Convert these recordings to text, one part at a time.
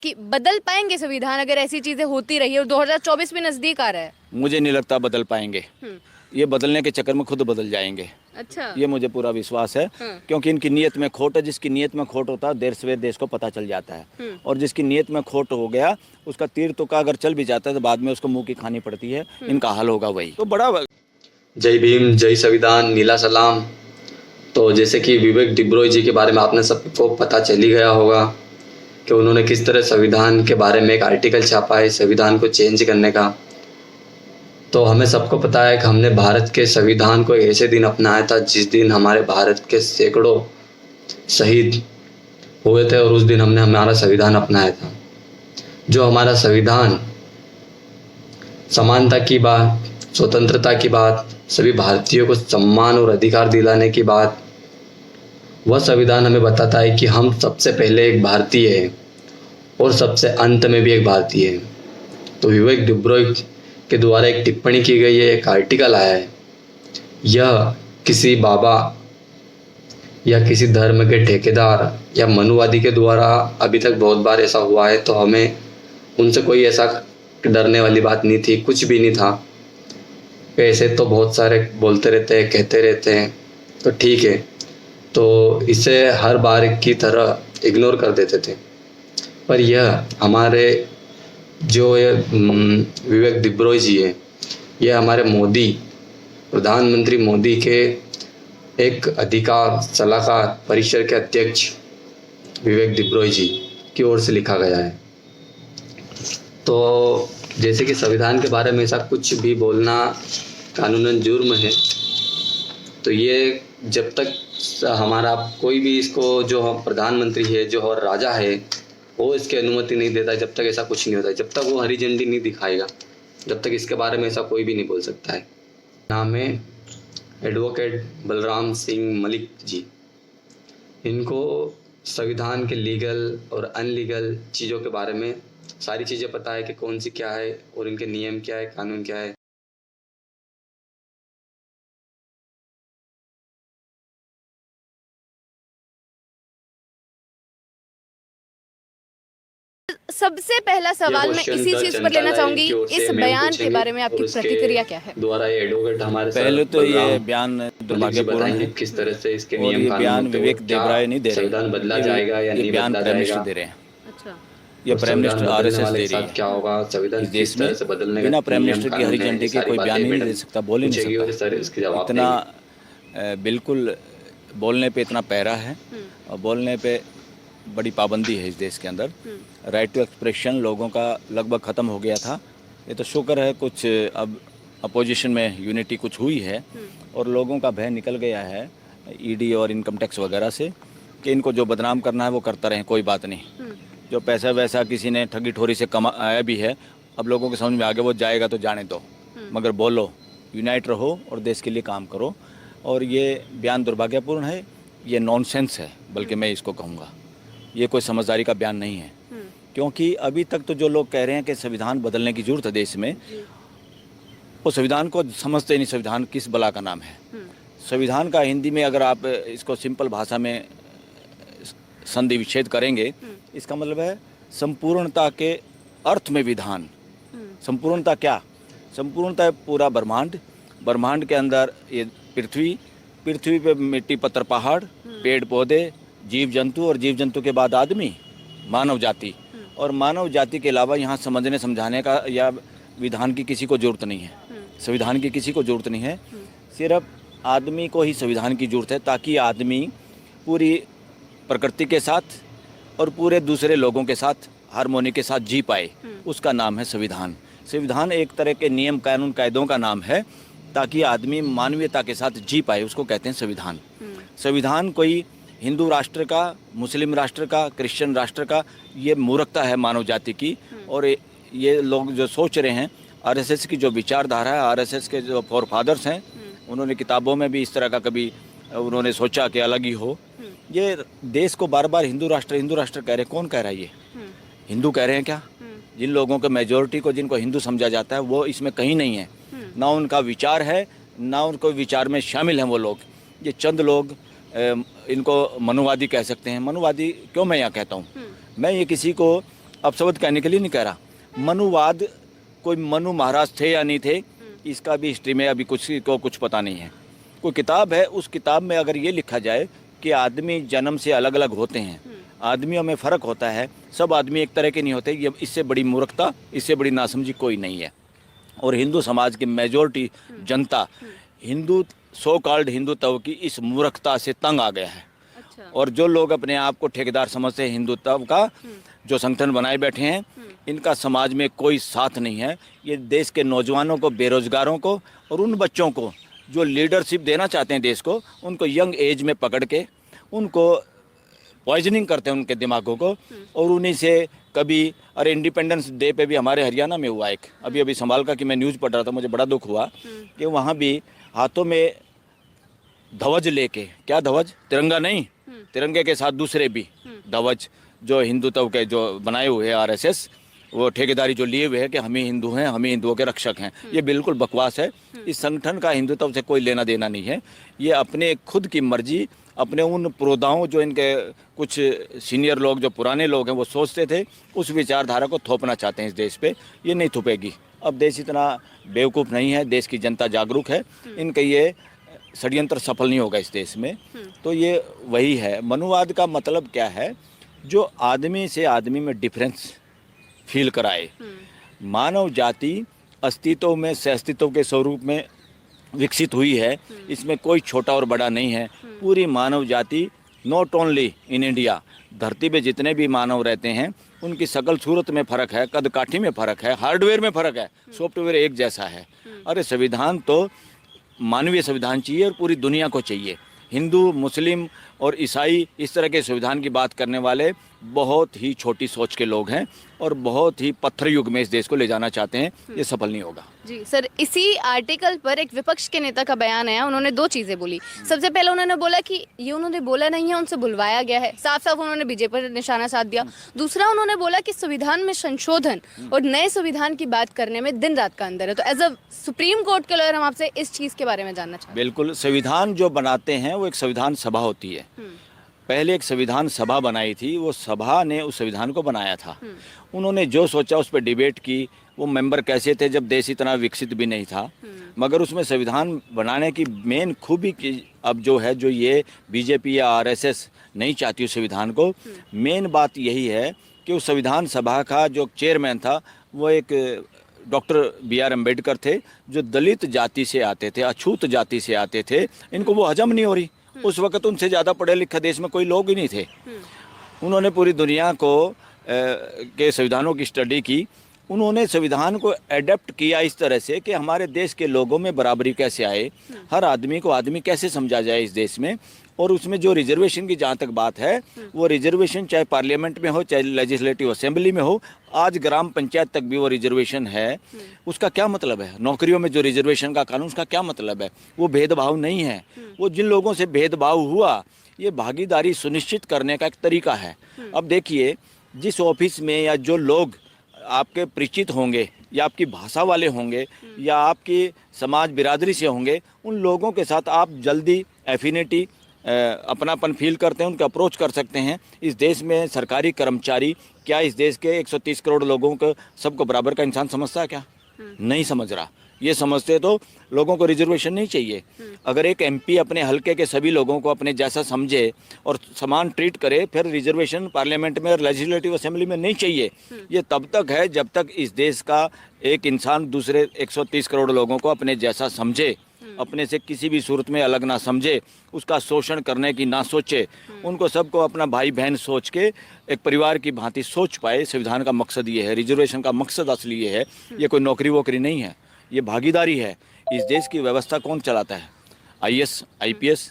कि बदल पाएंगे संविधान अगर ऐसी चीजें होती रही और 2024 में नजदीक आ रहा है? मुझे नहीं लगता बदल पाएंगे। ये बदलने के चक्कर में खुद बदल जाएंगे। अच्छा। ये मुझे पूरा विश्वास है। क्योंकि इनकी नीयत में खोट है। जिसकी नीयत में खोट होता है देर सवेर देश को पता चल जाता है। और जिसकी नीयत में खोट हो गया उसका तीर तुक्का अगर चल भी जाता है तो बाद में उसको मुंह की खानी पड़ती है। इनका हाल होगा वही। तो बड़ा जय भीम, जय संविधान, नीला सलाम। तो जैसे कि विवेक डिब्रोय जी के बारे में आपने सबको पता चल ही गया होगा कि उन्होंने किस तरह संविधान के बारे में एक आर्टिकल छापा है संविधान को चेंज करने का। तो हमें सबको पता है कि हमने भारत के संविधान को ऐसे दिन अपनाया था जिस दिन हमारे भारत के सैकड़ों शहीद हुए थे और उस दिन हमने हमारा संविधान अपनाया था। जो हमारा संविधान समानता की बात, स्वतंत्रता की बात, सभी भारतीयों को सम्मान और अधिकार दिलाने की बात, वह संविधान हमें बताता है कि हम सबसे पहले एक भारतीय हैं और सबसे अंत में भी एक भारतीय हैं। तो विवेक डिब्रोय के द्वारा एक टिप्पणी की गई है, एक आर्टिकल आया है। यह किसी बाबा या किसी धर्म के ठेकेदार या मनुवादी के द्वारा अभी तक बहुत बार ऐसा हुआ है, तो हमें उनसे कोई ऐसा डरने वाली बात नहीं थी, कुछ भी नहीं था। ऐसे तो बहुत सारे बोलते रहते हैं, कहते रहते हैं, तो ठीक है, तो इसे हर बार की तरह इग्नोर कर देते थे। पर यह हमारे जो ये विवेक डिब्रोय जी है, ये हमारे मोदी, प्रधानमंत्री मोदी के एक अधिकार सलाहकार परिषद के अध्यक्ष विवेक डिब्रोय जी की ओर से लिखा गया है। तो जैसे कि संविधान के बारे में ऐसा कुछ भी बोलना कानूनन जुर्म है, तो ये जब तक हमारा कोई भी इसको जो हम प्रधानमंत्री है, जो और राजा है, वो इसकी अनुमति नहीं देता, जब तक ऐसा कुछ नहीं होता है, जब तक वो हरी झंडी नहीं दिखाएगा, जब तक इसके बारे में ऐसा कोई भी नहीं बोल सकता है। नाम है एडवोकेट बलराम सिंह मलिक जी। इनको संविधान के लीगल और अनलीगल चीज़ों के बारे में सारी चीज़ें पता है कि कौन सी क्या है और इनके नियम क्या है, कानून क्या है। सबसे पहला सवाल मैं इसी चीज पर लेना चाहूंगी, इस बयान के बारे में आपकी प्रतिक्रिया क्या है? द्वारा ये एडवोकेट हमारे पहले तो ये बयान दुर्भाग्यपूर्ण है। किस तरह से इसके और नियम ये कानून बयान होते हैं, विवेक देब्राय नहीं दे रहे, संविधान बदला जाएगा या नहीं बयान बदला प्राइम जाएगा, मिनिस्टर दे रहे हैं। अच्छा। ये प्राइम मिनिस्टर आरएसएस दे रही है। क्या होगा संविधान इस देश किस में तरह से बदलने बिना का प्राइम नियम मिनिस्टर की हरी कानून है, झंडी के सारी कोई बातें बयान ही नहीं मैडम दे सकता, बोल ही नहीं पूछेगी और सर सकता। इसके जवाब इतना बिल्कुल बोलने पे इतना पैरा है और बोलने पे बड़ी पाबंदी है इस देश के अंदर। राइट टू एक्सप्रेशन लोगों का लगभग ख़त्म हो गया था। ये तो शुक्र है कुछ अब अपोजिशन में यूनिटी कुछ हुई है और लोगों का भय निकल गया है ईडी और इनकम टैक्स वगैरह से कि इनको जो बदनाम करना है वो करता रहें, कोई बात नहीं। जो पैसा वैसा किसी ने ठगी ठोरी से कमाया भी है, अब लोगों के समझ में आ गया, वो जाएगा तो जाने दो, मगर बोलो, यूनाइट रहो और देश के लिए काम करो। और ये बयान दुर्भाग्यपूर्ण है, ये नॉनसेंस है, बल्कि मैं इसको कहूँगा ये कोई समझदारी का बयान नहीं है। क्योंकि अभी तक तो जो लोग कह रहे हैं कि संविधान बदलने की जरूरत है देश में, वो संविधान को समझते नहीं। संविधान किस बला का नाम है? संविधान का हिंदी में अगर आप इसको सिंपल भाषा में संधि विच्छेद करेंगे, इसका मतलब है संपूर्णता के अर्थ में विधान। संपूर्णता क्या? संपूर्णता है पूरा ब्रह्मांड, ब्रह्मांड के अंदर ये पृथ्वी, पृथ्वी पे मिट्टी पत्थर पहाड़, पेड़ पौधे, जीव जंतु और जीव जंतु के बाद आदमी, मानव जाति। और मानव जाति के अलावा यहाँ समझने समझाने का या विधान की किसी को ज़रूरत नहीं है, संविधान की किसी को ज़रूरत नहीं है। सिर्फ आदमी को ही संविधान की ज़रूरत है, ताकि आदमी पूरी प्रकृति के साथ और पूरे दूसरे लोगों के साथ हारमोनी के साथ जी पाए। उसका नाम है संविधान। संविधान एक तरह के नियम कानून कायदों का नाम है, ताकि आदमी मानवीयता के साथ जी पाए, उसको कहते हैं संविधान। संविधान कोई हिंदू राष्ट्र का, मुस्लिम राष्ट्र का, क्रिश्चियन राष्ट्र का, ये मूर्खता है मानव जाति की। और ये लोग जो सोच रहे हैं, आरएसएस की जो विचारधारा है, आरएसएस के जो फोर फादर्स हैं, उन्होंने किताबों में भी इस तरह का कभी उन्होंने सोचा कि अलग ही हो। ये देश को बार बार हिंदू राष्ट्र कह रहे हैं। कौन कह रहा है? ये हिंदू कह रहे हैं क्या? जिन लोगों के मेजोरिटी को जिनको हिंदू समझा जाता है, वो इसमें कहीं नहीं है। ना उनका विचार है, ना उनको विचार में शामिल हैं वो लोग। ये चंद लोग, इनको मनुवादी कह सकते हैं। मनुवादी क्यों मैं यहाँ कहता हूँ? मैं ये किसी को अपशब्द कहने के लिए नहीं कह रहा। मनुवाद, कोई मनु महाराज थे या नहीं थे, इसका भी हिस्ट्री में अभी कुछ पता नहीं है। कोई किताब है, उस किताब में अगर ये लिखा जाए कि आदमी जन्म से अलग अलग होते हैं, आदमियों में फ़र्क होता है, सब आदमी एक तरह के नहीं होते, ये इससे बड़ी मूर्खता, इससे बड़ी नासमझी कोई नहीं है। और हिंदू समाज की मेजॉरिटी जनता हिंदू, सो कॉल्ड हिंदुत्व की इस मूर्खता से तंग आ गया है। अच्छा। और जो लोग अपने आप को ठेकेदार समझते हैं हिंदुत्व का, जो संगठन बनाए बैठे हैं, इनका समाज में कोई साथ नहीं है। ये देश के नौजवानों को, बेरोजगारों को और उन बच्चों को जो लीडरशिप देना चाहते हैं देश को, उनको यंग एज में पकड़ के उनको पॉइजनिंग करते हैं उनके दिमागों को। और उन्हीं से कभी, अरे इंडिपेंडेंस डे पे भी हमारे हरियाणा में हुआ एक, अभी संभाल का कि मैं न्यूज़ पढ़ रहा था, मुझे बड़ा दुख हुआ कि वहाँ भी हाथों में ध्वज लेके, क्या ध्वज, तिरंगा नहीं, तिरंगे के साथ दूसरे भी ध्वज जो हिंदुत्व के जो बनाए हुए हैं आरएसएस, वो ठेकेदारी जो लिए हुए हैं कि हम ही हिंदू हैं, हम ही हिंदुओं के रक्षक हैं, ये बिल्कुल बकवास है। इस संगठन का हिंदुत्व से कोई लेना देना नहीं है। ये अपने खुद की मर्जी, अपने उन पुरोधाओं, जो इनके कुछ सीनियर लोग, जो पुराने लोग हैं, वो सोचते थे, उस विचारधारा को थोपना चाहते हैं इस देश पे। ये नहीं थोपेगी। अब देश इतना बेवकूफ़ नहीं है, देश की जनता जागरूक है, इनके ये षड्यंत्र सफल नहीं होगा इस देश में। तो ये वही है। मनुवाद का मतलब क्या है, जो आदमी से आदमी में डिफरेंस फील कराए। मानव जाति अस्तित्व में सहअस्तित्व के स्वरूप में विकसित हुई है, इसमें कोई छोटा और बड़ा नहीं है। पूरी मानव जाति, नॉट ओनली इन इंडिया, धरती पे जितने भी मानव रहते हैं, उनकी शकल सूरत में फ़र्क है, कद काठी में फ़र्क है, हार्डवेयर में फ़र्क है, सॉफ्टवेयर एक जैसा है। अरे संविधान तो मानवीय संविधान चाहिए और पूरी दुनिया को चाहिए। हिंदू, मुस्लिम और ईसाई इस तरह के संविधान की बात करने वाले बहुत ही छोटी सोच के लोग हैं और बहुत ही पत्थर युग में इस देश को ले जाना चाहते हैं। ये सफल नहीं होगा। जी सर, इसी आर्टिकल पर एक विपक्ष के नेता का बयान आया। उन्होंने दो चीजें बोली। सबसे पहले उन्होंने बोला कि ये उन्होंने बोला नहीं है, उनसे बुलवाया गया है। साफ साफ उन्होंने बीजेपी पर निशाना साध दिया। दूसरा, उन्होंने बोला कि संविधान में संशोधन और नए संविधान की बात करने में दिन रात का अंदर है। तो एज अ सुप्रीम कोर्ट के लॉयर हम आपसे इस चीज के बारे में जानना चाहते हैं। बिल्कुल, संविधान जो बनाते हैं वो एक संविधान सभा होती है। पहले एक संविधान सभा बनाई थी, वो सभा ने उस संविधान को बनाया था। उन्होंने जो सोचा उस पर डिबेट की। वो मेंबर कैसे थे जब देश इतना विकसित भी नहीं था, मगर उसमें संविधान बनाने की मेन खूबी की अब जो है, जो ये बीजेपी या आरएसएस नहीं चाहती उस संविधान को, मेन बात यही है कि उस संविधान सभा का जो चेयरमैन था वो एक डॉक्टर BR अम्बेडकर थे, जो दलित जाति से आते थे, अछूत जाति से आते थे। इनको वो हजम नहीं हो रही। उस वक्त उनसे ज़्यादा पढ़े लिखे देश में कोई लोग ही नहीं थे। उन्होंने पूरी दुनिया को के संविधानों की स्टडी की। उन्होंने संविधान को एडेप्ट किया इस तरह से कि हमारे देश के लोगों में बराबरी कैसे आए, हर आदमी को आदमी कैसे समझा जाए इस देश में। और उसमें जो रिजर्वेशन की जहाँ तक बात है, वो रिजर्वेशन चाहे पार्लियामेंट में हो, चाहे लेजिस्लेटिव असेंबली में हो, आज ग्राम पंचायत तक भी वो रिजर्वेशन है। उसका क्या मतलब है? नौकरियों में जो रिजर्वेशन का कानून, उसका क्या मतलब है? वो भेदभाव नहीं है। वो जिन लोगों से भेदभाव हुआ, ये भागीदारी सुनिश्चित करने का एक तरीका है। अब देखिए, जिस ऑफिस में या जो लोग आपके परिचित होंगे या आपकी भाषा वाले होंगे या आपकी समाज बिरादरी से होंगे, उन लोगों के साथ आप जल्दी एफिनिटी, अपनापन फील करते हैं, उनका अप्रोच कर सकते हैं। इस देश में सरकारी कर्मचारी क्या इस देश के 130 करोड़ लोगों को सबको बराबर का इंसान समझता है क्या? नहीं समझ रहा। ये समझते तो लोगों को रिजर्वेशन नहीं चाहिए। अगर एक MP अपने हलके के सभी लोगों को अपने जैसा समझे और समान ट्रीट करे, फिर रिजर्वेशन पार्लियामेंट में और लेजिस्लेटिव असेंबली में नहीं चाहिए। ये तब तक है जब तक इस देश का एक इंसान दूसरे 130 करोड़ लोगों को अपने जैसा समझे, अपने से किसी भी सूरत में अलग ना समझे, उसका शोषण करने की ना सोचे, उनको सबको अपना भाई बहन सोच के एक परिवार की भांति सोच पाए। संविधान का मकसद ये है, रिजर्वेशन का मकसद असली ये है। ये कोई नौकरी वोकरी नहीं है, ये भागीदारी है। इस देश की व्यवस्था कौन चलाता है? IAS, IPS,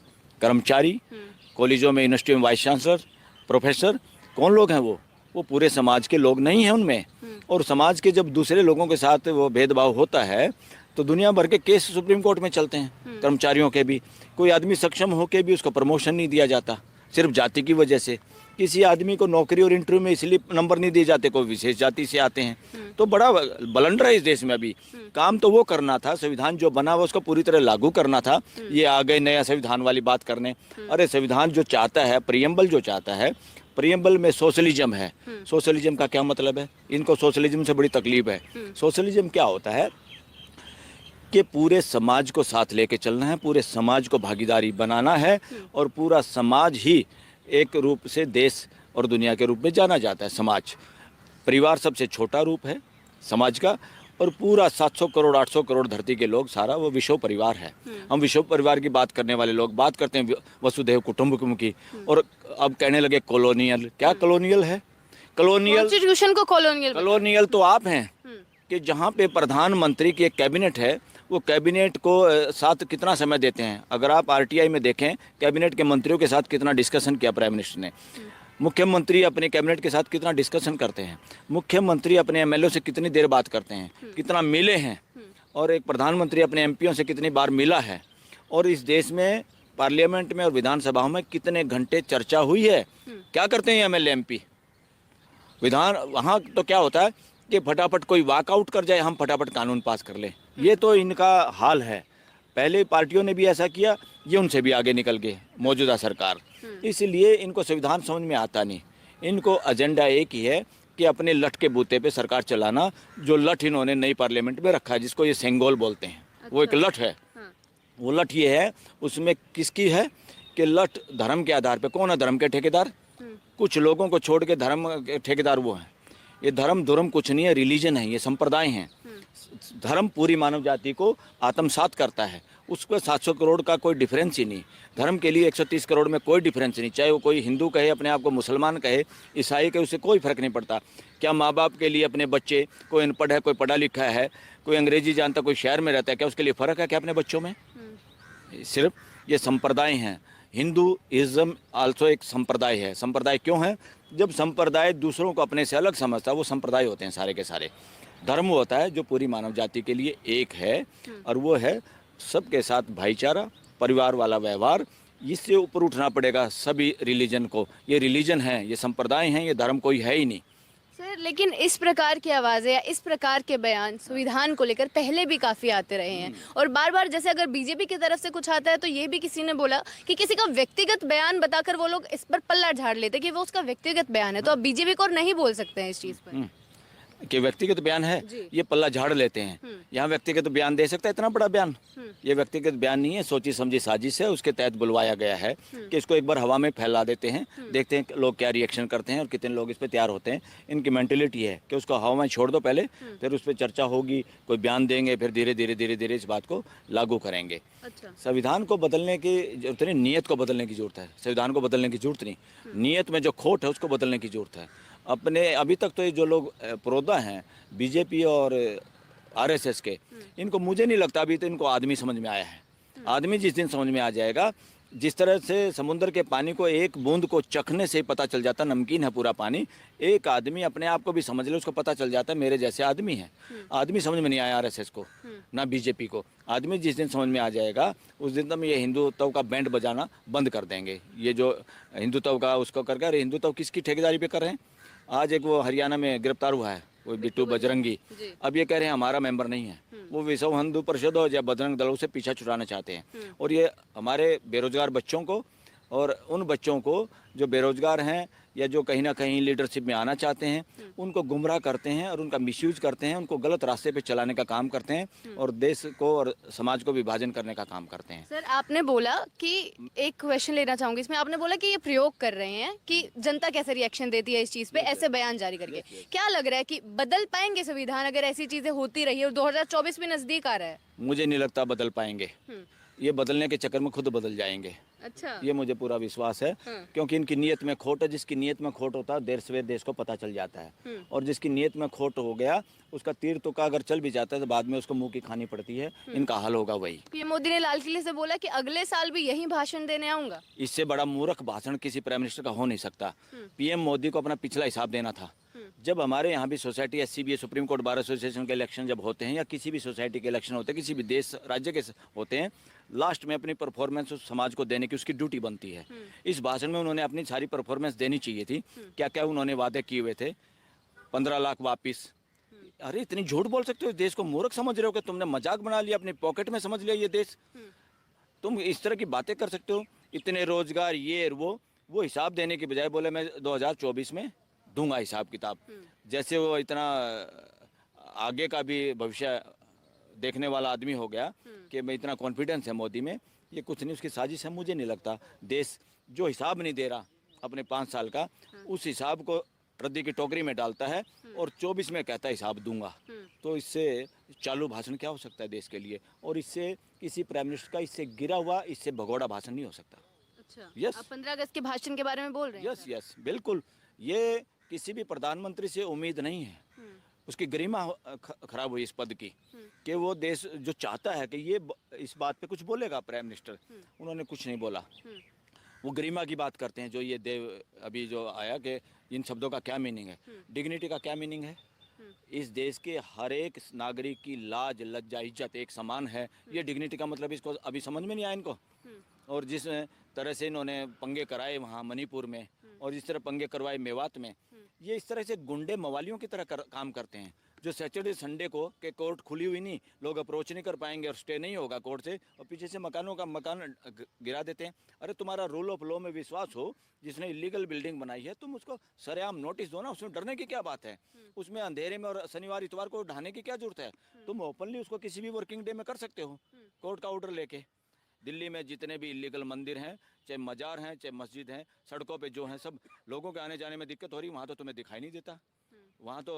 कर्मचारी, कॉलेजों में, यूनिवर्सिटी में वाइस चांसलर, प्रोफेसर, कौन लोग हैं वो पूरे समाज के लोग नहीं हैं उनमें। और समाज के जब दूसरे लोगों के साथ वो भेदभाव होता है तो दुनिया भर के केस सुप्रीम कोर्ट में चलते हैं। कर्मचारियों के भी, कोई आदमी सक्षम होकर भी उसको प्रमोशन नहीं दिया जाता सिर्फ जाति की वजह से। किसी आदमी को नौकरी और इंटरव्यू में इसलिए नंबर नहीं दिए जाते, कोई विशेष जाति से आते हैं। तो बड़ा बलंडर है इस देश में। अभी काम तो वो करना था, संविधान जो बना हुआ उसको पूरी तरह लागू करना था। ये आ गए नया संविधान वाली बात करने। अरे संविधान जो चाहता है, प्रियम्बल जो चाहता है, प्रियम्बल में सोशलिज्म है। सोशलिज्म का क्या मतलब है? इनको सोशलिज्म से बड़ी तकलीफ है। सोशलिज्म क्या होता है कि पूरे समाज को साथ लेके चलना है, पूरे समाज को भागीदारी बनाना है और पूरा समाज ही एक रूप से देश और दुनिया के रूप में जाना जाता है। समाज, परिवार सबसे छोटा रूप है समाज का, और पूरा 700 करोड़ 800 करोड़ धरती के लोग, सारा वो विश्व परिवार है। हम विश्व परिवार की बात करने वाले लोग बात करते हैं वसुधैव कुटुंबकम की, और अब कहने लगे कॉलोनियल। क्या कॉलोनियल है? कॉन्स्टिट्यूशन को कॉलोनियल तो आप हैं कि जहाँ पे प्रधानमंत्री की एक कैबिनेट है, वो कैबिनेट को साथ कितना समय देते हैं। अगर आप आरटीआई में देखें, कैबिनेट के मंत्रियों के साथ कितना डिस्कशन किया प्राइम मिनिस्टर ने, मुख्यमंत्री अपने कैबिनेट के साथ कितना डिस्कशन करते हैं, मुख्यमंत्री अपने एमएलए से कितनी देर बात करते हैं, कितना मिले हैं, और एक प्रधानमंत्री अपने एमपीओ से कितनी बार मिला है, और इस देश में पार्लियामेंट में और विधानसभाओं में कितने घंटे चर्चा हुई है। क्या करते हैं एमएलए एमपी? विधान वहाँ तो क्या होता है कि फटाफट कोई वॉकआउट कर जाए, हम फटाफट कानून पास कर लें। ये तो इनका हाल है। पहले पार्टियों ने भी ऐसा किया, ये उनसे भी आगे निकल गए मौजूदा सरकार। इसलिए इनको संविधान समझ में आता नहीं। इनको एजेंडा एक ही है कि अपने लठ के बूते पे सरकार चलाना। जो लठ इन्होंने नई पार्लियामेंट में रखा है, जिसको ये सेंगोल बोलते हैं, वो एक लठ है। वो लठ ये है, उसमें किसकी है कि लठ धर्म के आधार पे। कौन है धर्म के ठेकेदार? कुछ लोगों को छोड़ के धर्म के ठेकेदार वो हैं। ये धर्म कुछ नहीं है, रिलीजन है, ये संप्रदाय हैं। धर्म पूरी मानव जाति को आत्मसात करता है। उसको 700 करोड़ का कोई डिफरेंस ही नहीं। धर्म के लिए 130 करोड़ में कोई डिफरेंस नहीं। चाहे वो कोई हिंदू कहे, अपने आप को मुसलमान कहे, ईसाई कहे, उससे कोई फर्क नहीं पड़ता। क्या माँ बाप के लिए अपने बच्चे, कोई अनपढ़ है, कोई पढ़ा लिखा है, कोई अंग्रेजी जानता, कोई शहर में रहता है, क्या उसके लिए फ़र्क है क्या अपने बच्चों में? सिर्फ ये संप्रदाय हैं। हिंदुइज्म आल्सो एक संप्रदाय है। संप्रदाय क्यों है? जब संप्रदाय दूसरों को अपने से अलग समझता है, वो संप्रदाय होते हैं सारे के सारे। धर्म होता है जो पूरी मानव जाति के लिए एक है, और वो है सबके साथ भाईचारा, परिवार वाला व्यवहार। इससे ऊपर उठना पड़ेगा सभी रिलीजन को। ये रिलीजन है, ये संप्रदाय हैं, ये धर्म कोई है ही नहीं। सर, लेकिन इस प्रकार की आवाज़ें या इस प्रकार के बयान संविधान को लेकर पहले भी काफ़ी आते रहे हैं, और बार बार जैसे अगर बीजेपी की तरफ से कुछ आता है तो ये भी किसी ने बोला कि किसी का व्यक्तिगत बयान बताकर वो लोग इस पर पल्ला झाड़ लेते कि वो उसका व्यक्तिगत बयान है, तो अब बीजेपी को और नहीं बोल सकते हैं इस चीज़ पर कि व्यक्तिगत बयान है, ये पल्ला झाड़ लेते हैं। यहाँ व्यक्तिगत बयान दे सकता है इतना बड़ा बयान? ये व्यक्तिगत बयान नहीं है, सोची समझी साजिश है। उसके तहत बुलवाया गया है कि इसको एक बार हवा में फैला देते हैं, देखते हैं लोग क्या रिएक्शन करते हैं और कितने लोग इस पर तैयार होते हैं। इनकी मेंटेलिटी है कि उसको हवा में छोड़ दो पहले, फिर उस पर चर्चा होगी, कोई बयान देंगे, फिर धीरे धीरे इस बात को लागू करेंगे। संविधान को बदलने की जरूरत नहीं, नीयत को बदलने की जरूरत है। संविधान को बदलने की जरूरत नहीं, नीयत में जो खोट है उसको बदलने की जरूरत है। अपने अभी तक तो ये जो लोग प्रोदा हैं बीजेपी और आरएसएस के, इनको मुझे नहीं लगता अभी तो इनको आदमी समझ में आया है। आदमी जिस दिन समझ में आ जाएगा, जिस तरह से समुद्र के पानी को एक बूंद को चखने से ही पता चल जाता नमकीन है पूरा पानी, एक आदमी अपने आप को भी समझ ले, उसको पता चल जाता है मेरे जैसे आदमी है। आदमी समझ में नहीं आया आरएसएस को, ना बीजेपी को। आदमी जिस दिन समझ में आ जाएगा, उस दिन तक ये हिंदुत्व का बैंड बजाना बंद कर देंगे। ये जो हिंदुत्व का उसको करके, अरे हिंदुत्व किसकी ठेकेदारी पे कर रहे हैं? आज एक वो हरियाणा में गिरफ्तार हुआ है, वो बिट्टू बजरंगी। अब ये कह रहे हैं हमारा मेंबर नहीं है, वो विश्व हिंदू परिषद और या बजरंग दलों से पीछा छुड़ाना चाहते हैं। और ये हमारे बेरोजगार बच्चों को और उन बच्चों को जो बेरोजगार हैं या जो कहीं ना कहीं लीडरशिप में आना चाहते हैं, उनको गुमराह करते हैं और उनका मिसयूज करते हैं, उनको गलत रास्ते पे चलाने का काम करते हैं और देश को और समाज को विभाजन करने का काम करते हैं। सर, आपने बोला कि एक क्वेश्चन लेना चाहूंगी इसमें। आपने बोला कि ये प्रयोग कर रहे हैं कि जनता कैसे रिएक्शन देती है इस चीज़ पे, ऐसे बयान जारी करके। क्या लग रहा है कि बदल पाएंगे संविधान अगर ऐसी चीज़ें होती रही और 2024 भी नज़दीक आ रहा है? मुझे नहीं लगता बदल पाएंगे। ये बदलने के चक्कर में खुद बदल जाएंगे। अच्छा, ये मुझे पूरा विश्वास है, क्योंकि इनकी नीयत में खोट है। जिसकी नीयत में खोट होता है देर सवेर देश को पता चल जाता है, और जिसकी नीयत में खोट हो गया उसका तीर तुका अगर चल भी जाता है तो बाद में उसको मुंह की खानी पड़ती है। इनका हाल होगा वही। पीएम मोदी ने लाल किले से बोला कि अगले साल भी यही भाषण देने आऊंगा। इससे बड़ा मूर्ख भाषण किसी प्राइम मिनिस्टर का हो नहीं सकता। पीएम मोदी को अपना पिछला हिसाब देना था। जब हमारे यहाँ भी society SCBA supreme court bar association के इलेक्शन जब होते हैं, या किसी भी सोसाइटी के इलेक्शन होते हैं, किसी भी देश राज्य के होते हैं, लास्ट में अपनी परफॉर्मेंस उस समाज को देने की उसकी ड्यूटी बनती है। इस भाषण में उन्होंने अपनी सारी परफॉर्मेंस देनी चाहिए थी। क्या क्या उन्होंने वादे किए हुए थे? 15 लाख वापिस। अरे इतनी झूठ बोल सकते हो? देश को मूर्ख समझ रहे हो कि तुमने मजाक बना लिया, अपनी पॉकेट में समझ लिया ये देश? तुम इस तरह की बातें कर सकते हो? इतने रोजगार, ये वो वो हिसाब देने की बजाय बोले मैं 2024 में दूंगा हिसाब किताब। जैसे वो इतना आगे का भी भविष्य देखने वाला आदमी हो गया कि मैं इतना कॉन्फिडेंस है मोदी में, ये कुछ नहीं, उसकी साजिश है। मुझे नहीं लगता देश जो हिसाब नहीं दे रहा अपने 5 साल का, उस हिसाब को रद्दी की टोकरी में डालता है और 24 में कहता है हिसाब दूंगा। तो इससे चालू भाषण क्या हो सकता है देश के लिए? और इससे किसी प्राइम मिनिस्टर का इससे गिरा हुआ, इससे भगोड़ा भाषण नहीं हो सकता। अच्छा, Yes. आप 15 अगस्त के भाषण के बारे में बोल रहे हैं? यस यस बिल्कुल, ये किसी भी प्रधानमंत्री से उम्मीद नहीं है। उसकी गरिमा खराब हुई इस पद की कि वो देश जो चाहता है कि ये इस बात पे कुछ बोलेगा प्राइम मिनिस्टर, उन्होंने कुछ नहीं बोला। वो गरिमा की बात करते हैं, जो ये देव अभी जो आया कि इन शब्दों का क्या मीनिंग है, डिग्निटी का क्या मीनिंग है। इस देश के हर एक नागरिक की लाज लज्जा इज्जत एक समान है, ये डिग्निटी का मतलब इसको अभी समझ में नहीं आया इनको। और जिस तरह से इन्होंने पंगे कराए वहाँ मणिपुर में और जिस तरह पंगे करवाए मेवात में, ये इस तरह से गुंडे मवालियों की तरह काम करते हैं। जो सैटरडे संडे को के कोर्ट खुली हुई नहीं, लोग अप्रोच नहीं कर पाएंगे और स्टे नहीं होगा कोर्ट से, और पीछे से मकान गिरा देते हैं। अरे तुम्हारा रूल ऑफ लॉ में विश्वास हो, जिसने इलीगल बिल्डिंग बनाई है तुम उसको सरेआम नोटिस दो ना, उसमें डरने की क्या बात है? उसमें अंधेरे में और शनिवार इतवार को ढाने की क्या जरूरत है? तुम ओपनली उसको किसी भी वर्किंग डे में कर सकते हो कोर्ट का ऑर्डर लेके। दिल्ली में जितने भी इलीगल मंदिर हैं, चाहे मजार हैं, चाहे मस्जिद हैं, सड़कों पे जो हैं, सब लोगों के आने जाने में दिक्कत हो रही, वहाँ तो तुम्हें दिखाई नहीं देता। वहाँ तो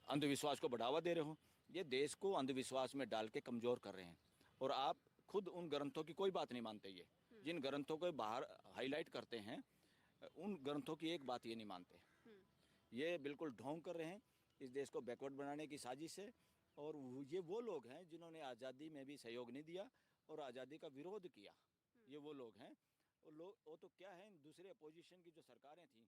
अंधविश्वास को बढ़ावा दे रहे हो। ये देश को अंधविश्वास में डाल के कमज़ोर कर रहे हैं। और आप खुद उन ग्रंथों की कोई बात नहीं मानते। ये जिन ग्रंथों को बाहर हाईलाइट करते हैं, उन ग्रंथों की एक बात ये नहीं मानते। ये बिल्कुल ढोंग कर रहे हैं इस देश को बैकवर्ड बनाने की साजिश है। और ये वो लोग हैं जिन्होंने आज़ादी में भी सहयोग नहीं दिया और आज़ादी का विरोध किया। ये वो लोग हैं। और लोग वो तो क्या है, दूसरे अपोजिशन की जो सरकारें थीं